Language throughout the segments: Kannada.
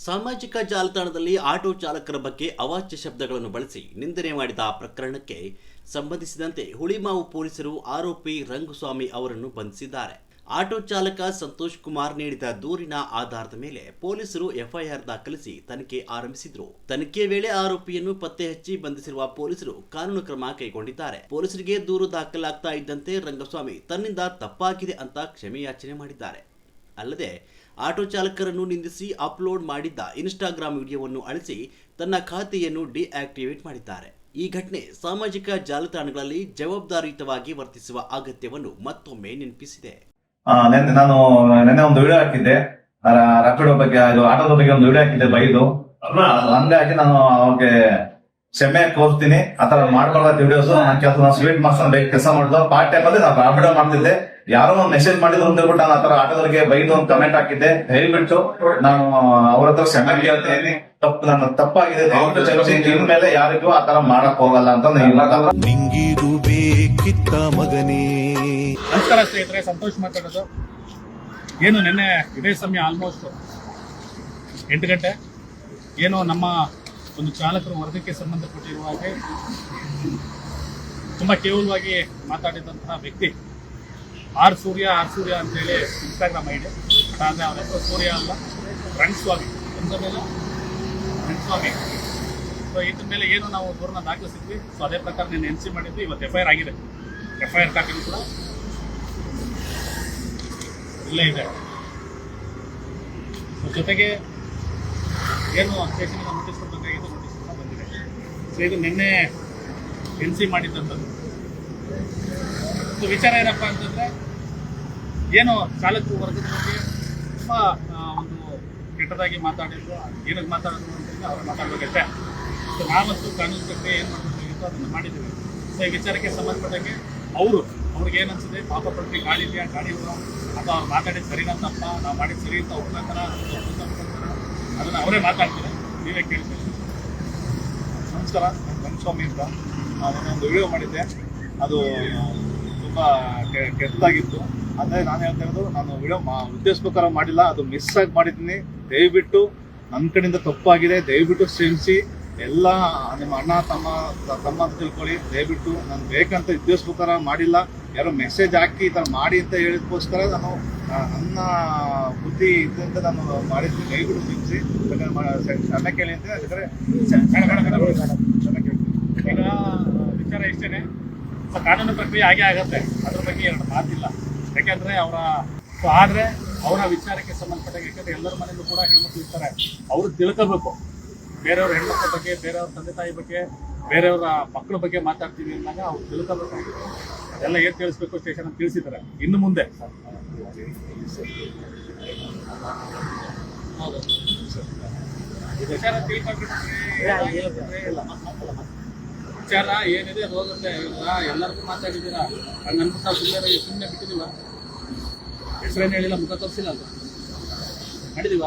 ಸಾಮಾಜಿಕ ಜಾಲತಾಣದಲ್ಲಿ ಆಟೋ ಚಾಲಕರ ಬಗ್ಗೆ ಅವಾಚ್ಯ ಶಬ್ದಗಳನ್ನು ಬಳಸಿ ನಿಂದನೆ ಮಾಡಿದ ಪ್ರಕರಣಕ್ಕೆ ಸಂಬಂಧಿಸಿದಂತೆ ಹುಳಿಮಾವು ಪೊಲೀಸರು ಆರೋಪಿ ರಂಗಸ್ವಾಮಿ ಅವರನ್ನು ಬಂಧಿಸಿದ್ದಾರೆ. ಆಟೋ ಚಾಲಕ ಸಂತೋಷ್ ಕುಮಾರ್ ನೀಡಿದ ದೂರಿನ ಆಧಾರದ ಮೇಲೆ ಪೊಲೀಸರು ಎಫ್ಐಆರ್ ದಾಖಲಿಸಿ ತನಿಖೆ ಆರಂಭಿಸಿದ್ರು. ತನಿಖೆ ವೇಳೆ ಆರೋಪಿಯನ್ನು ಪತ್ತೆ ಹಚ್ಚಿ ಬಂಧಿಸಿರುವ ಪೊಲೀಸರು ಕಾನೂನು ಕ್ರಮ ಕೈಗೊಂಡಿದ್ದಾರೆ. ಪೊಲೀಸರಿಗೆ ದೂರು ದಾಖಲಾಗ್ತಾ ಇದ್ದಂತೆ ರಂಗಸ್ವಾಮಿ ತನ್ನಿಂದ ತಪ್ಪಾಗಿದೆ ಅಂತ ಕ್ಷಮೆಯಾಚನೆ ಮಾಡಿದ್ದಾರೆ. ಅಲ್ಲದೆ ಆಟೋ ಚಾಲಕರನ್ನು ನಿಂದಿಸಿ ಅಪ್ಲೋಡ್ ಮಾಡಿದ್ದ ಇನ್ಸ್ಟಾಗ್ರಾಮ್ ವಿಡಿಯೋವನ್ನು ಅಳಿಸಿ ತನ್ನ ಖಾತೆಯನ್ನು ಡಿಆಕ್ಟಿವೇಟ್ ಮಾಡಿದ್ದಾರೆ. ಈ ಘಟನೆ ಸಾಮಾಜಿಕ ಜಾಲತಾಣಗಳಲ್ಲಿ ಜವಾಬ್ದಾರಿಯುತವಾಗಿ ವರ್ತಿಸುವ ಅಗತ್ಯವನ್ನು ಮತ್ತೊಮ್ಮೆ ನೆನಪಿಸಿದೆ. ನಾನು ನೆನ್ನೆ ಒಂದು ವಿಡಿಯೋ ಹಾಕಿದ್ದೆ, ರಾಪಿಡೋ ಬಗ್ಗೆ, ಆಟೋದ ಬಗ್ಗೆ ಒಂದು ವಿಡಿಯೋ ಹಾಕಿದ್ದೆ ಬೈದು. ಹಂಗಾಗಿ ನಾನು ಅವ್ರಿಗೆ ಕ್ಷಮೆ ಕೋರ್ತೀನಿ. ಆತರ ಮಾಡ್ಬಾರ್ದ ವಿಡಿಯೋಸ್. ನಾನು ಸ್ವೀಟ್ ಮಾಸ್ಟರ್ ಬೇಕು ಕೆಲಸ ಮಾಡಿದ್ದು. ಪಾರ್ಟ್ ಟೈಮ್ ಅಲ್ಲಿ ನಾನು ರಾಪಿಡೋ ಮಾಡ್ತಿದ್ದೆ. ಯಾರೋ ಒಂದು ಮೆಸೇಜ್ ಮಾಡಿದ್ರು ಅಂತ ಹೇಳ್ಬಿಟ್ಟು ನಾನು ಆತರ ಆಟೋದವರಿಗೆ ಬೈದು ಒಂದು ಕಮೆಂಟ್ ಹಾಕಿದ್ದೆ. ಹೇಳ್ಬಿಟ್ಟು ನಾನು ಅವ್ರ ಹತ್ರ ಕ್ಷಮೆ ಕೇಳ್ತೀನಿ. ನನ್ನ ತಪ್ಪಾಗಿದೆ, ದಯವಿಟ್ಟು ಕ್ಷಮಿಸಿ. ಇನ್ಮೇಲೆ ಯಾರಿಗೂ ಆತರ ಮಾಡಕ್ ಹೋಗಲ್ಲ ಅಂತ ನಿಂಗಿದು ಬೇಕಿತ್ತ ಮಗನೇ. ನಮಸ್ಕಾರ ಸ್ನೇಹಿತರೆ, ಸಂತೋಷ್ ಮಾತಾಡೋದು. ಏನು ನಿನ್ನೆ ಇದೇ ಸಮಯ ಆಲ್ಮೋಸ್ಟ್ 8 ಗಂಟೆ ಏನು ನಮ್ಮ ಒಂದು ಚಾಲಕರು ವರ್ಗಕ್ಕೆ ಸಂಬಂಧಪಟ್ಟಿರುವ ಹಾಗೆ ತುಂಬ ಕೇವಲವಾಗಿ ಮಾತಾಡಿದಂತಹ ವ್ಯಕ್ತಿ ಆರ್ ಸೂರ್ಯ ಅಂತೇಳಿ ಇನ್ಸ್ಟಾಗ್ರಾಮ್ ಐಡಿ. ಆದರೆ ಅವರ ಹೆಸರು ಸೂರ್ಯ ಅಲ್ಲ, ರಂಗಸ್ವಾಮಿ. ರಂಗಸ್ವಾಮಿ. ಸೊ ಇದ್ರ ಮೇಲೆ ಏನು ನಾವು ದೂರನ್ನ ದಾಖಲಿಸಿದ್ವಿ. ಸೊ ಅದೇ ಪ್ರಕಾರ నేను NC ಮಾಡಿದ್ವಿ. ಇವತ್ತು ಎಫ್ಐಆರ್ ಆಗಿದೆ. ಎಫ್ಐಆರ್ ಕಾಪಿನೂ ಕೂಡ ಇಲ್ಲೇ ಇದೆ. ಜೊತೆಗೆ ಏನು ಸ್ಟೇಷನ್ಗೆ ನೋಟಿಸ್ ಕೊಡಬೇಕಾಗಿದ್ದು ನೋಟಿಸ್ ಕೂಡ ಬಂದಿದೆ. ಸೊ ಇದು ನಿನ್ನೆ NC ಮಾಡಿದ್ದಂಥದ್ದು. ವಿಚಾರ ಏನಪ್ಪ ಅಂತಂದರೆ, ಏನು ಚಾಲಕರು ವರ್ಗದ ಬಗ್ಗೆ ತುಂಬ ಒಂದು ಕೆಟ್ಟದಾಗಿ ಮಾತಾಡಿದ್ರು. ಏನಕ್ಕೆ ಮಾತಾಡೋದು ಅಂತಂದರೆ ಅವ್ರು ಮಾತಾಡಬೇಕಷ್ಟೇ. ಸೊ ನಾವಂತೂ ಕಾನೂನು ಪ್ರಕ್ರಿಯೆ ಏನು ಮಾಡಬೇಕಾಗಿತ್ತು ಅದನ್ನು ಮಾಡಿದ್ದೀವಿ. ಸೊ ಈ ವಿಚಾರಕ್ಕೆ ಸಂಬಂಧಪಟ್ಟಾಗೆ ಅವ್ರಿಗೆ ಏನು ಅನಿಸಿದೆ, ಪಾಪ ಪಟ್ಟಿ ಗಾಡಿ ಇದೆಯಾ, ಗಾಡಿ ಅಥವಾ ಅವ್ರು ಮಾತಾಡಿದ ಸರಿನಾ ತಪ್ಪ, ನಾವು ಮಾಡಿದ ಸರಿ ಅಂತ ಒಪ್ಕೊಂತಾರ ಅದನ್ನು ಅವರೇ ಮಾತಾಡ್ತಾರೆ, ನೀವೇ ಕೇಳ್ತೀರಿ. ನಮಸ್ಕಾರ, ರಂಗಸ್ವಾಮಿ ಅಂತ. ನಾನೊಂದು ವಿಡಿಯೋ ಮಾಡಿದ್ದೆ, ಅದು ತುಂಬ ಕೆಟ್ಟದಾಗಿತ್ತು. ಅಂದರೆ ನಾನು ಹೇಳ್ತಾ ಇರೋದು, ನಾನು ವಿಡಿಯೋ ಉದ್ದೇಶಪೂರ್ವಕ ಮಾಡಿಲ್ಲ, ಅದು ಮಿಸ್ ಆಗಿ ಮಾಡಿದ್ದೀನಿ. ದಯವಿಟ್ಟು ನನ್ನ ಕಡೆಯಿಂದ ತಪ್ಪಾಗಿದೆ, ದಯವಿಟ್ಟು ಕ್ಷಮಿಸಿ. ಎಲ್ಲ ನಿಮ್ಮ ಅಣ್ಣ ತಮ್ಮ ಅಂತ ತಿಳ್ಕೊಳ್ಳಿ. ದಯವಿಟ್ಟು ನಾನು ಬೇಕಂತ ಉದ್ದೇಶಪೂರ್ವಕ ಮಾಡಿಲ್ಲ. ಯಾರೋ ಮೆಸೇಜ್ ಹಾಕಿ ಈ ಥರ ಮಾಡಿ ಅಂತ ಹೇಳಿದಕ್ಕೋಸ್ಕರ ನಾನು ನನ್ನ ಬುದ್ಧಿ ಇದರಿಂದ ನಾನು ಮಾಡಿದ್ದೀನಿ. ದಯವಿಟ್ಟು ಕ್ಷಮಿಸಿ. ಕ್ಷಮೆ ಕೇಳಿ ಅಂತ ಯಾಕಂದರೆ ಕ್ಷಮೆ ಕೇಳ್ತೀನಿ. ಈಗ ವಿಚಾರ ಇಷ್ಟೇ. ಕಾನೂನು ಪ್ರಕ್ರಿಯೆ ಆಗೇ ಆಗುತ್ತೆ, ಅದ್ರ ಬಗ್ಗೆ ಎರಡು ಮಾತಿಲ್ಲ. ಯಾಕೆಂದರೆ ಆದರೆ ಅವರ ವಿಚಾರಕ್ಕೆ ಸಂಬಂಧಪಟ್ಟಾಗ, ಯಾಕಂದರೆ ಎಲ್ಲರ ಮನೆಯಲ್ಲೂ ಕೂಡ ಹೆಣ್ಮಕ್ಳು ಇರ್ತಾರೆ, ಅವರು ತಿಳ್ಕೋಬೇಕು. ಬೇರೆಯವ್ರ ಹೆಣ್ಮಕ್ಳ ಬಗ್ಗೆ, ಬೇರೆಯವ್ರ ತಂದೆ ತಾಯಿ ಬಗ್ಗೆ, ಬೇರೆಯವರ ಮಕ್ಕಳ ಬಗ್ಗೆ ಮಾತಾಡ್ತೀವಿ ಅಂದಾಗ ಅವ್ರು ತಿಳ್ಕೋಬೇಕು. ಅದೆಲ್ಲ ಏನು ತಿಳಿಸ್ಬೇಕು ಸ್ಟೇಷನ್ ಅಂತ ತಿಳಿಸಿದ್ದಾರೆ. ಇನ್ನು ಮುಂದೆ ಹೌದು ವಿಚಾರ ತಿಳ್ಕೊಂಡ್ಬಿಟ್ರೆ ವಿಚಾರ ಏನಿದೆ ಅದು ಹೋಗುತ್ತೆ. ಎಲ್ಲರಿಗೂ ಮಾತಾಡಿದ್ದೀರಾ, ಹಂಗೆ ಅನ್ಬಿಟ್ಟು ಸುಮ್ಮನೆ ಬಿಟ್ಟಿದ್ದೀವ. ಹೆಸರೇನು ಹೇಳಿಲ್ಲ, ಮುಖ ತೋರಿಸಿಲ್ಲ, ಅದು ಮಾಡಿದೀವ.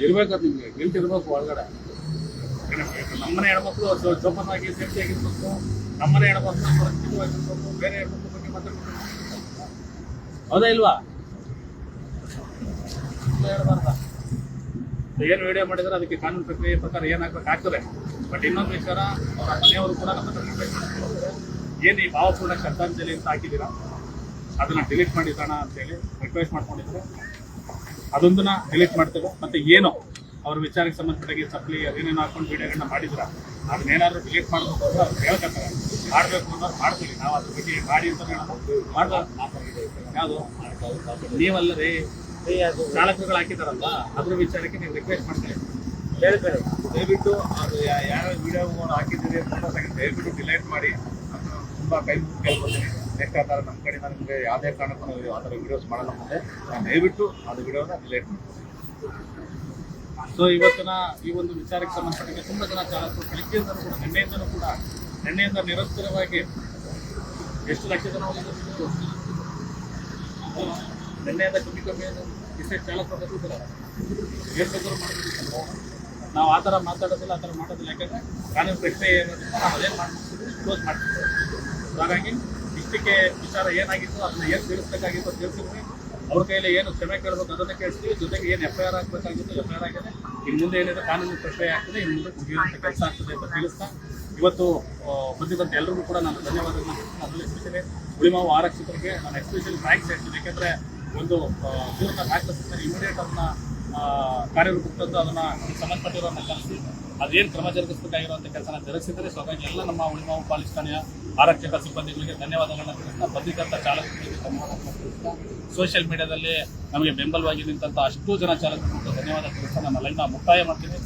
ಇರ್ಬೇಕು, ನಿಮಗೆ ಗಿಲ್ಟ್ ಇರಬೇಕು ಒಳಗಡೆ. ನಮ್ಮನೆ ಹೆಣ್ಮಕ್ಳು ಜೋಪಾನವಾಗಿ ಸೇಫ್ಟಿ ಆಗಿರ್ಬೇಕು. ನಮ್ಮನೆ ಹೆಣ್ಮಕ್ಳು ಸುರಕ್ಷಿತವಾಗಿರ್ಬೇಕು. ಬೇರೆ ಹೆಣ್ಮಕ್ಳ ಬಗ್ಗೆ ಮಾತಾಡ್ಬೇಕು. ಹೌದಾ ಇಲ್ವಾ? ಹೇಳ್ಬಾರ್ದ. ಏನು ವಿಡಿಯೋ ಮಾಡಿದ್ರೆ ಅದಕ್ಕೆ ಕಾನೂನು ಪ್ರಕ್ರಿಯೆ ಪ್ರಕಾರ ಏನಾಗಬೇಕು ಆಗ್ತದೆ. ಬಟ್ ಇನ್ನೊಂದು ವಿಚಾರ, ಅವರ ಮನೆಯವರು ಕೂಡ ನಮ್ಮ ಏನು ಈ ಭಾವಪೂರ್ಣ ಶ್ರದ್ಧಾಂಜಲಿ ಅಂತ ಹಾಕಿದ್ದೀರಾ, ಅದನ್ನು ಡಿಲೀಟ್ ಮಾಡಿ ತಾಣ ಅಂತೇಳಿ ರಿಕ್ವೆಸ್ಟ್ ಮಾಡ್ಕೊಂಡಿದ್ರು. ಅದೊಂದನ್ನ ಡಿಲೀಟ್ ಮಾಡ್ತೇವೆ. ಮತ್ತು ಏನು ಅವ್ರ ವಿಚಾರಕ್ಕೆ ಸಂಬಂಧಪಟ್ಟಾಗಿ ಚಪ್ಪಲಿ ಅದೇನೇನು ಹಾಕೊಂಡು ವಿಡಿಯೋಗಳನ್ನ ಮಾಡಿದ್ರ ಅದನ್ನೇನಾದ್ರೂ ಡಿಲೀಟ್ ಮಾಡಬೇಕು ಅಂತ ಅವ್ರು ಹೇಳ್ಕೊತಾರೆ. ಮಾಡಬೇಕು ಅನ್ನೋದು ಮಾಡ್ತೀವಿ ನಾವು. ಅದ್ರ ಬಗ್ಗೆ ಮಾಡಿ ಅಂತ ಹೇಳೋದು ಮಾಡ್ಬಾರ್ದು. ಯಾವುದು ನೀವಲ್ಲರಿ ಚಾಲಕರುಗಳು ಹಾಕಿದಾರಲ್ಲ, ಅದ್ರ ವಿಚಾರಕ್ಕೆ ನೀವು ರಿಕ್ವೆಸ್ಟ್ ಮಾಡ್ತೀವಿ. ಹೇಳ್ತಾರೆ ದಯವಿಟ್ಟು ಅದು ಯಾವ ವಿಡಿಯೋಗಳು ಹಾಕಿದ್ದೀರಿ ಫೋಟೋಸ್ ಆಗಿ ದಯವಿಟ್ಟು ಡಿಲೀಟ್ ಮಾಡಿ. ತುಂಬ ಕೈ ಮುಗಿ ಕೇಳ್ಕೊತೀನಿ. ನೆಕ್ಸ್ಟ್ ಆ ಥರ ನಮ್ಮ ಕಡೆ ನನಗೆ ಯಾವುದೇ ಕಾರಣಕ್ಕೂ ನಾವು ಆ ಥರ ವೀಡಿಯೋಸ್ ಮಾಡಲ್ಲ. ಮುಂದೆ ನಾನು ದಯವಿಟ್ಟು ಅದು ವಿಡಿಯೋನ ಡಿಲೀಟ್ ಮಾಡಿ. ಸೊ ಇವತ್ತಿನ ಈ ಒಂದು ವಿಚಾರಕ್ಕೆ ಸಂಬಂಧಪಟ್ಟ ತುಂಬ ಜನ ಚಾಲಕರು ಬೆಳಗ್ಗೆಯಿಂದಲೂ ಕೂಡ ನಿನ್ನೆಯಿಂದ ನಿರಂತರವಾಗಿ ಎಷ್ಟು ಲಕ್ಷ ಜನ ಹೋಗಿದ್ದು ನಿನ್ನೆಯಿಂದ ಕಮ್ಮಿ ಇಷ್ಟೇ ಚಾಲಕರು ಬರ್ತಿದ್ದಾರೆ. ಏನು ಬೇಕಾದ್ರೂ ಮಾಡ್ತಿದ್ದೀವಿ ನಾವು. ಆ ಥರ ಮಾತಾಡೋದಿಲ್ಲ, ಆ ಥರ ಮಾಡೋದಿಲ್ಲ. ಯಾಕಂದರೆ ಕಾನೂನು ಪ್ರಕ್ರಿಯೆ ಏನಿದೆ ನಾವು ಅದೇನು ಮಾಡ್ತಿದ್ದೀವಿ, ಕ್ಲೋಸ್ ಮಾಡ್ತಿದ್ದೀವಿ. ಹಾಗಾಗಿ ಇಷ್ಟಕ್ಕೆ ವಿಚಾರ ಏನಾಗಿತ್ತು, ಅದನ್ನ ಏನು ತಿಳಿಸ್ಬೇಕಾಗಿತ್ತು ತಿಳಿಸಿದ್ವಿ. ಅವ್ರ ಕೈಯಲ್ಲಿ ಏನು ಕ್ಷಮೆ ಕೇಳಬೇಕು ಅದನ್ನ ಕೇಳಿಸ್ತೀವಿ. ಜೊತೆಗೆ ಏನು FIR ಆಗಬೇಕಾಗಿತ್ತು FIR ಆಗಿದೆ. ಇನ್ನು ಮುಂದೆ ಏನಿದೆ ಕಾನೂನು ಪ್ರಕ್ರಿಯೆ ಆಗ್ತದೆ, ಇನ್ನು ಮುಂದೆ ಮುಗಿಯುವಂಥ ಕೆಲಸ ಆಗ್ತದೆ ಅಂತ ತಿಳಿಸ್ತಾ ಇವತ್ತು ಬಂದಿದ್ದಂಥ ಎಲ್ಲರಿಗೂ ಕೂಡ ನಾನು ಧನ್ಯವಾದಗಳನ್ನು ಅದರಲ್ಲಿ ಎಸ್ಪೆಷಲಿ ಹುಳಿಮಾವು ಆರಕ್ಷಕರಿಗೆ ನಾನು ಎಸ್ಪೆಷಲಿ ಥ್ಯಾಂಕ್ಸ್ ಹೇಳ್ತೀನಿ. ಯಾಕೆಂದರೆ ಒಂದು ದೂರನ್ನ ದಾಖಲಿಸಿದ್ರೆ ಇಮಿಡಿಯೇಟ್ ಅದನ್ನ ಕಾರ್ಯರೂಪಕ್ಕೆ ತಂದು ಅದನ್ನು ಸಂಬಂಧಪಟ್ಟಿರೋರನ್ನ ಕರೆಸಿ ಅದೇನು ಕ್ರಮ ಜರುಗಿಸಬೇಕಾಗಿರುವಂಥ ಕೆಲಸನ ಜರುಗಿಸಿದರೆ. ಸೊ ಹಾಗಾಗಿ ಎಲ್ಲ ನಮ್ಮ ಹುಳಿಮಾವು ಪಾಲಿಸ್ ಠಾಣೆಯ ಆರಕ್ಷಕ ಸಿಬ್ಬಂದಿಗಳಿಗೆ ಧನ್ಯವಾದಗಳನ್ನು ತಿಳಿಸ್ತಾ, ಬಂದಿದ್ದಂಥ ಚಾಲಕರಿಗೆ ಧನ್ಯವಾದಗಳನ್ನು ತಿಳಿಸ್ತಾ, ಸೋಷಿಯಲ್ ಮೀಡಿಯಾದಲ್ಲಿ ನಮಗೆ ಬೆಂಬಲವಾಗಿ ನಿಂತಹ ಅಷ್ಟು ಜನ ಚಾಲಕರಿಗೆ ಧನ್ಯವಾದ ತಿಳಿಸ್ತಾ ನನ್ನ ಲೈವ್ನ ಮುಕ್ತಾಯ ಮಾಡ್ತೀನಿ.